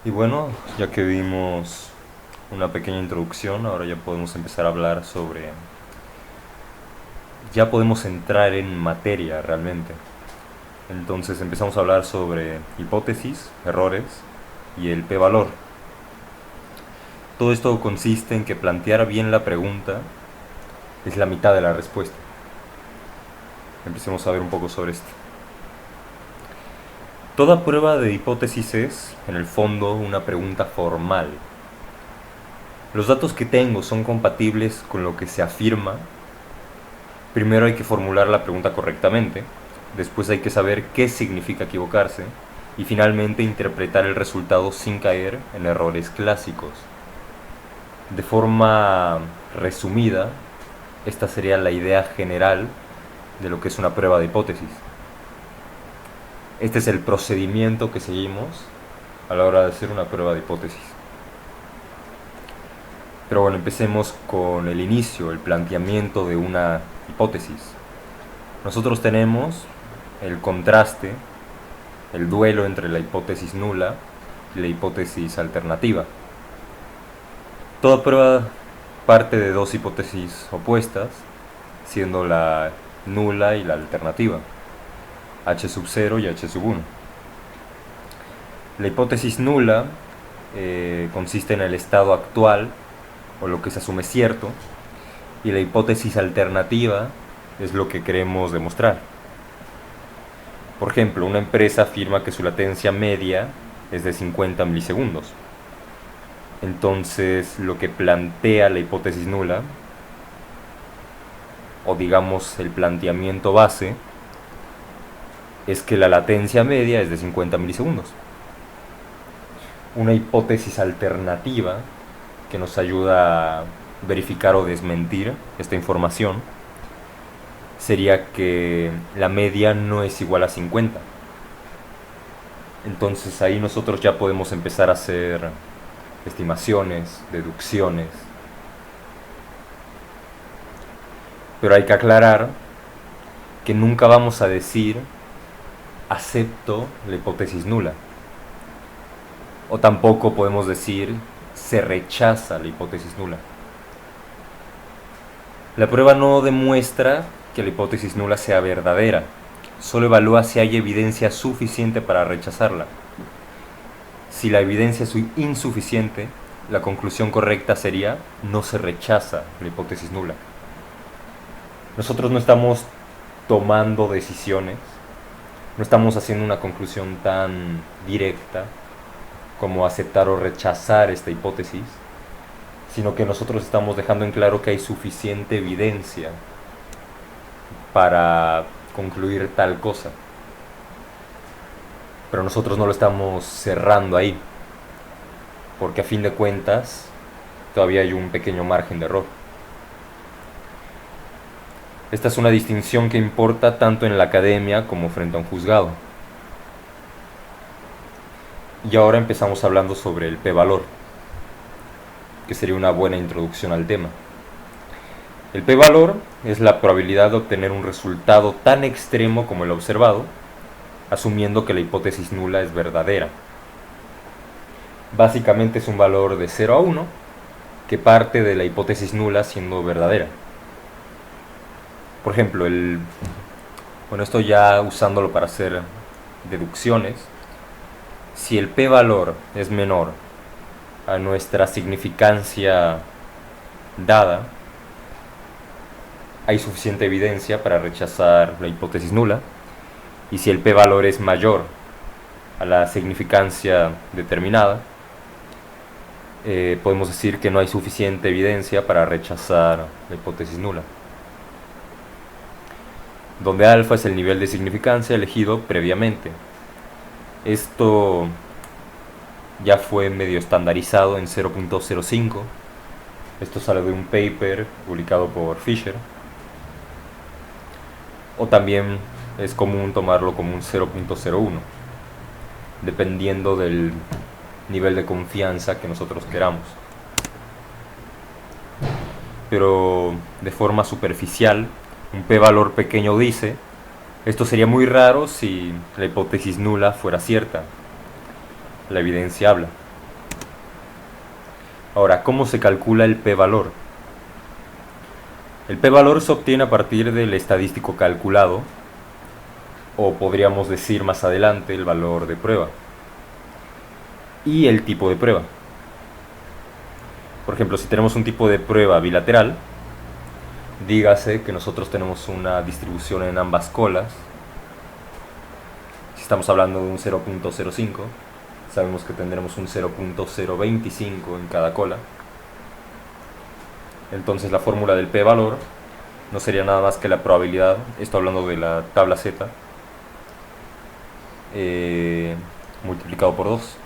Y bueno, ya que vimos una pequeña introducción, ahora ya podemos empezar a hablar sobre... Ya podemos entrar en materia realmente. Entonces empezamos a hablar sobre hipótesis, errores y el p-valor. Todo esto consiste en que plantear bien la pregunta es la mitad de la respuesta. Empecemos a ver un poco sobre esto. Toda prueba de hipótesis es, en el fondo, una pregunta formal. Los datos que tengo son compatibles con lo que se afirma. Primero hay que formular la pregunta correctamente, después hay que saber qué significa equivocarse y finalmente interpretar el resultado sin caer en errores clásicos. De forma resumida, esta sería la idea general de lo que es una prueba de hipótesis. Este es el procedimiento que seguimos a la hora de hacer una prueba de hipótesis. Pero bueno, empecemos con el inicio, el planteamiento de una hipótesis. Nosotros tenemos el contraste, el duelo entre la hipótesis nula y la hipótesis alternativa. Toda prueba parte de dos hipótesis opuestas, siendo la nula y la alternativa, h sub 0 y h sub 1. La hipótesis nula consiste en el estado actual, o lo que se asume cierto, y la hipótesis alternativa es lo que queremos demostrar. Por ejemplo, una empresa afirma que su latencia media es de 50 milisegundos. Entonces, lo que plantea la hipótesis nula, o digamos el planteamiento base, es que la latencia media es de 50 milisegundos. Una hipótesis alternativa que nos ayuda a verificar o desmentir esta información sería que la media no es igual a 50. Entonces ahí nosotros ya podemos empezar a hacer estimaciones, deducciones. Pero hay que aclarar que nunca vamos a decir acepto la hipótesis nula. O tampoco podemos decir se rechaza la hipótesis nula. La prueba no demuestra que la hipótesis nula sea verdadera, solo evalúa si hay evidencia suficiente para rechazarla. Si la evidencia es insuficiente, la conclusión correcta sería no se rechaza la hipótesis nula. Nosotros no estamos tomando decisiones, no estamos haciendo una conclusión tan directa como aceptar o rechazar esta hipótesis, sino que nosotros estamos dejando en claro que hay suficiente evidencia para concluir tal cosa. Pero nosotros no lo estamos cerrando ahí, porque a fin de cuentas todavía hay un pequeño margen de error. Esta es una distinción que importa tanto en la academia como frente a un juzgado. Y ahora empezamos hablando sobre el p-valor, que sería una buena introducción al tema. El p-valor es la probabilidad de obtener un resultado tan extremo como el observado, asumiendo que la hipótesis nula es verdadera. Básicamente es un valor de 0 a 1 que parte de la hipótesis nula siendo verdadera. Por ejemplo, esto ya usándolo para hacer deducciones, si el p-valor es menor a nuestra significancia dada, hay suficiente evidencia para rechazar la hipótesis nula. Y si el p-valor es mayor a la significancia determinada, podemos decir que no hay suficiente evidencia para rechazar la hipótesis nula, donde alfa es el nivel de significancia elegido previamente. Esto ya fue medio estandarizado en 0.05. Esto sale de un paper publicado por Fisher. O también es común tomarlo como un 0.01, dependiendo del nivel de confianza que nosotros queramos. Pero de forma superficial, un p-valor pequeño dice: esto sería muy raro si la hipótesis nula fuera cierta. La evidencia habla. Ahora, ¿cómo se calcula el p-valor? El p-valor se obtiene a partir del estadístico calculado, o podríamos decir más adelante el valor de prueba, y el tipo de prueba. Por ejemplo, si tenemos un tipo de prueba bilateral, dígase que nosotros tenemos una distribución en ambas colas. Si estamos hablando de un 0.05, sabemos que tendremos un 0.025 en cada cola. Entonces la fórmula del p-valor no sería nada más que la probabilidad, esto hablando de la tabla Z, multiplicado por 2.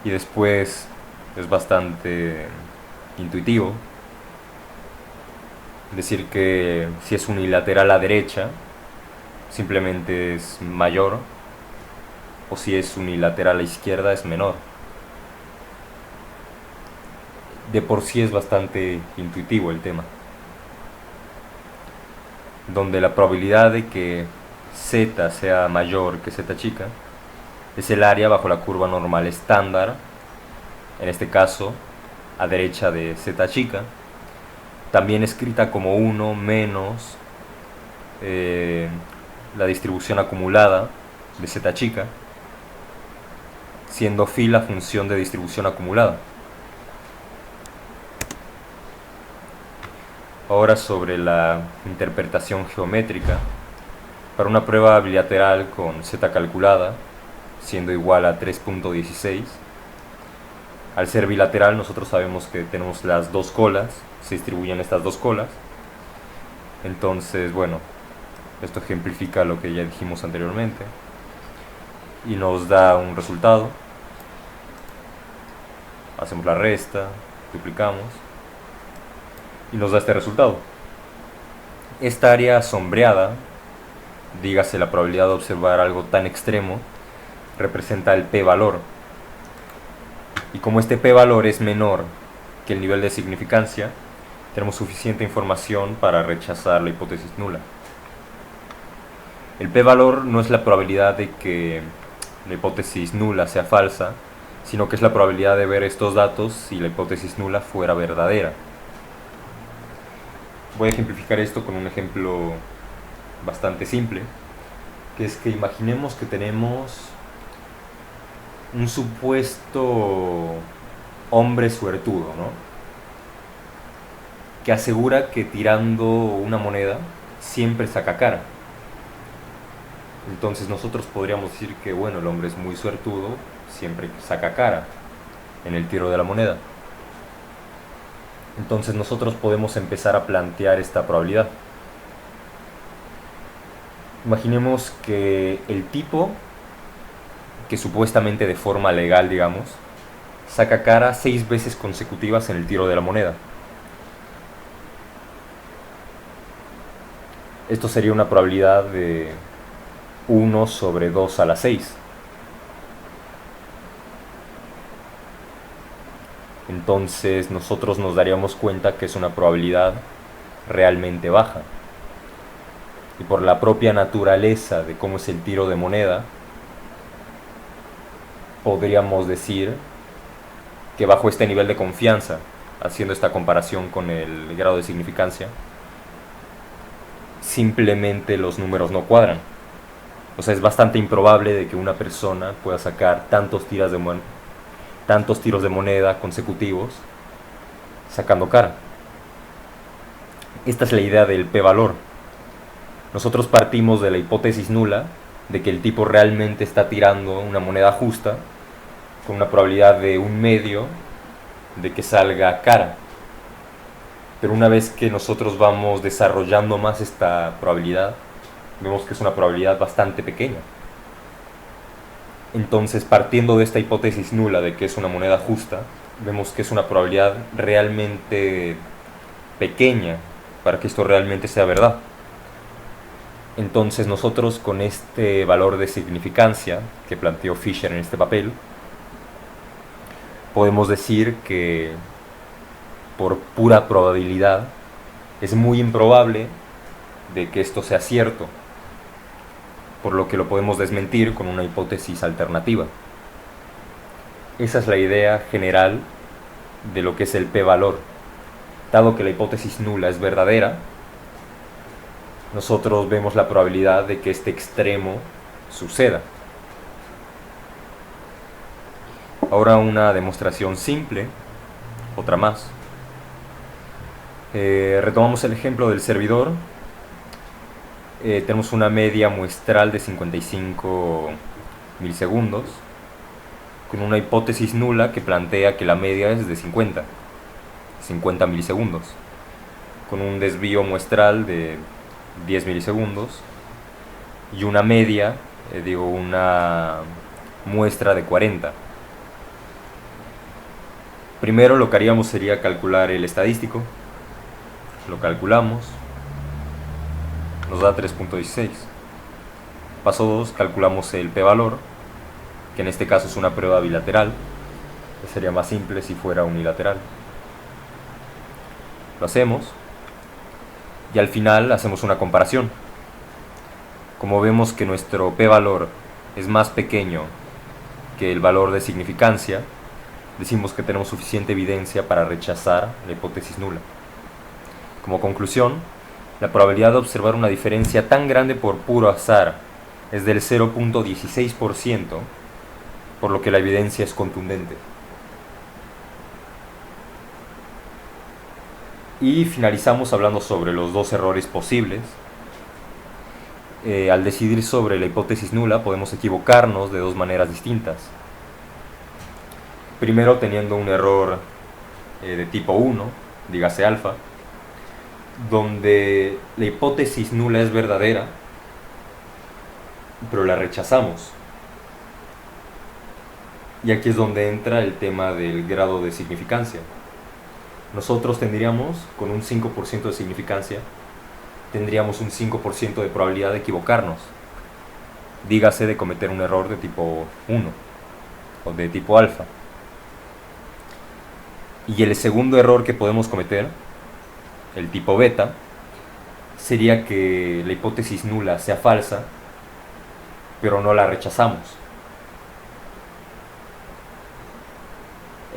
Y después es bastante intuitivo decir que si es unilateral a derecha, simplemente es mayor, o si es unilateral a izquierda, es menor. De por sí es bastante intuitivo el tema, donde la probabilidad de que z sea mayor que z chica es el área bajo la curva normal estándar, en este caso a derecha de z chica, también escrita como 1 menos la distribución acumulada de z chica, siendo phi la función de distribución acumulada. Ahora sobre la interpretación geométrica, para una prueba bilateral con z calculada, siendo igual a 3.16, al ser bilateral nosotros sabemos que tenemos las dos colas, se distribuyen estas dos colas. Entonces, bueno, esto ejemplifica lo que ya dijimos anteriormente y nos da un resultado. Hacemos la resta, duplicamos y nos da este resultado. Esta área sombreada, dígase la probabilidad de observar algo tan extremo, representa el p-valor. Y como este p-valor es menor que el nivel de significancia, tenemos suficiente información para rechazar la hipótesis nula. El p-valor no es la probabilidad de que la hipótesis nula sea falsa, sino que es la probabilidad de ver estos datos si la hipótesis nula fuera verdadera. Voy a ejemplificar esto con un ejemplo bastante simple, que es que imaginemos que tenemos un supuesto hombre suertudo, ¿no?, que asegura que tirando una moneda siempre saca cara. Entonces nosotros podríamos decir que, bueno, el hombre es muy suertudo, siempre saca cara en el tiro de la moneda. Entonces nosotros podemos empezar a plantear esta probabilidad. Imaginemos que el tipo, que supuestamente de forma legal, digamos, saca cara 6 veces consecutivas en el tiro de la moneda. Esto sería una probabilidad de 1 sobre 2 a la 6. Entonces nosotros nos daríamos cuenta que es una probabilidad realmente baja. Y por la propia naturaleza de cómo es el tiro de moneda, podríamos decir que bajo este nivel de confianza, haciendo esta comparación con el grado de significancia, simplemente los números no cuadran. O sea, es bastante improbable de que una persona pueda sacar tantos tiros de moneda consecutivos sacando cara. Esta es la idea del p-valor. Nosotros partimos de la hipótesis nula de que el tipo realmente está tirando una moneda justa con una probabilidad de 1/2 de que salga cara. Pero una vez que nosotros vamos desarrollando más esta probabilidad, vemos que es una probabilidad bastante pequeña. Entonces, partiendo de esta hipótesis nula de que es una moneda justa, vemos que es una probabilidad realmente pequeña para que esto realmente sea verdad. Entonces nosotros, con este valor de significancia que planteó Fisher en este papel, podemos decir que por pura probabilidad es muy improbable de que esto sea cierto, por lo que lo podemos desmentir con una hipótesis alternativa. Esa es la idea general de lo que es el p-valor. Dado que la hipótesis nula es verdadera, nosotros vemos la probabilidad de que este extremo suceda. Ahora una demostración simple, otra más. Retomamos el ejemplo del servidor. Tenemos una media muestral de 55 milisegundos, con una hipótesis nula que plantea que la media es de 50 milisegundos, con un desvío muestral de 10 milisegundos y una media, una muestra de 40. Primero lo que haríamos sería calcular el estadístico. Lo calculamos, nos da 3.16. Paso 2, calculamos el p-valor, que en este caso es una prueba bilateral, que sería más simple si fuera unilateral. Lo hacemos y al final hacemos una comparación. Como vemos que nuestro p-valor es más pequeño que el valor de significancia, decimos que tenemos suficiente evidencia para rechazar la hipótesis nula. Como conclusión, la probabilidad de observar una diferencia tan grande por puro azar es del 0.16%, por lo que la evidencia es contundente. Y finalizamos hablando sobre los dos errores posibles. Al decidir sobre la hipótesis nula podemos equivocarnos de dos maneras distintas. Primero teniendo un error de tipo 1, dígase alfa, donde la hipótesis nula es verdadera, pero la rechazamos. Y aquí es donde entra el tema del grado de significancia. Nosotros tendríamos, con un 5% de significancia, tendríamos un 5% de probabilidad de equivocarnos. Dígase de cometer un error de tipo 1 o de tipo alfa. Y el segundo error que podemos cometer, el tipo beta, sería que la hipótesis nula sea falsa, pero no la rechazamos.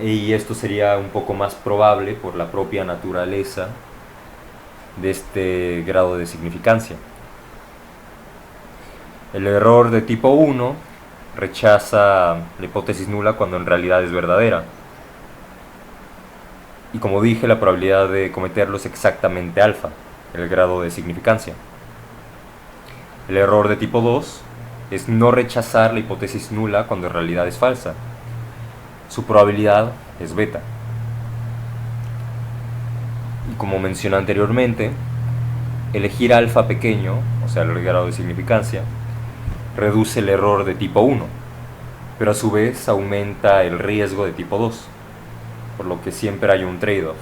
Y esto sería un poco más probable por la propia naturaleza de este grado de significancia. El error de tipo 1 rechaza la hipótesis nula cuando en realidad es verdadera. Y como dije, la probabilidad de cometerlo es exactamente alfa, el grado de significancia. El error de tipo 2 es no rechazar la hipótesis nula cuando en realidad es falsa. Su probabilidad es beta. Y como mencioné anteriormente, elegir alfa pequeño, o sea el grado de significancia, reduce el error de tipo 1, pero a su vez aumenta el riesgo de tipo 2, por lo que siempre hay un trade-off.